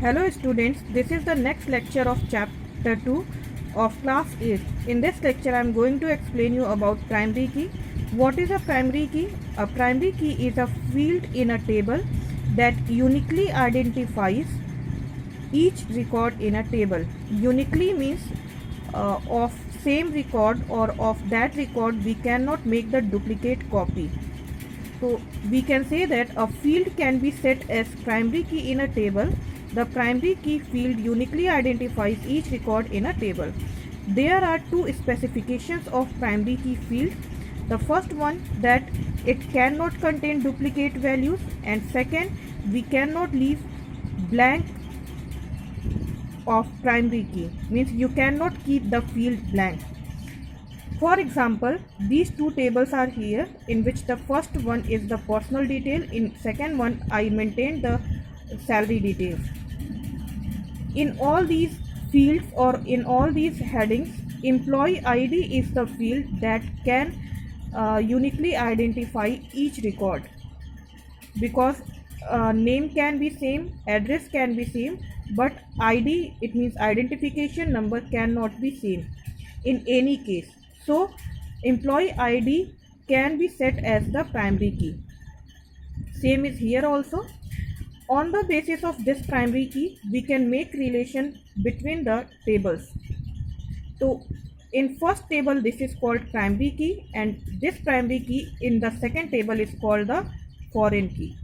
Hello students, this is the next lecture of chapter 2 of class 8. In this lecture I am going to explain you about primary key. What is a primary key? A primary key is a field in a table that uniquely identifies each record in a table. Uniquely means of same record or of that record we cannot make the duplicate copy. So we can say that a field can be set as primary key in a table. The primary key field uniquely identifies each record in a table. There are two specifications of primary key field. The first one, that it cannot contain duplicate values, and second, we cannot leave blank of primary key, means you cannot keep the field blank. For example, these two tables are here, in which the first one is the personal detail, in second one I maintain the salary details. In all these fields or in all these headings, employee ID is the field that can uniquely identify each record, because name can be same, address can be same, but ID, it means identification number, cannot be same in any case. So employee ID can be set as the primary key. Same is here also. On the basis of this primary key, we can make relation between the tables. So in first table this is called primary key, and this primary key in the second table is called the foreign key.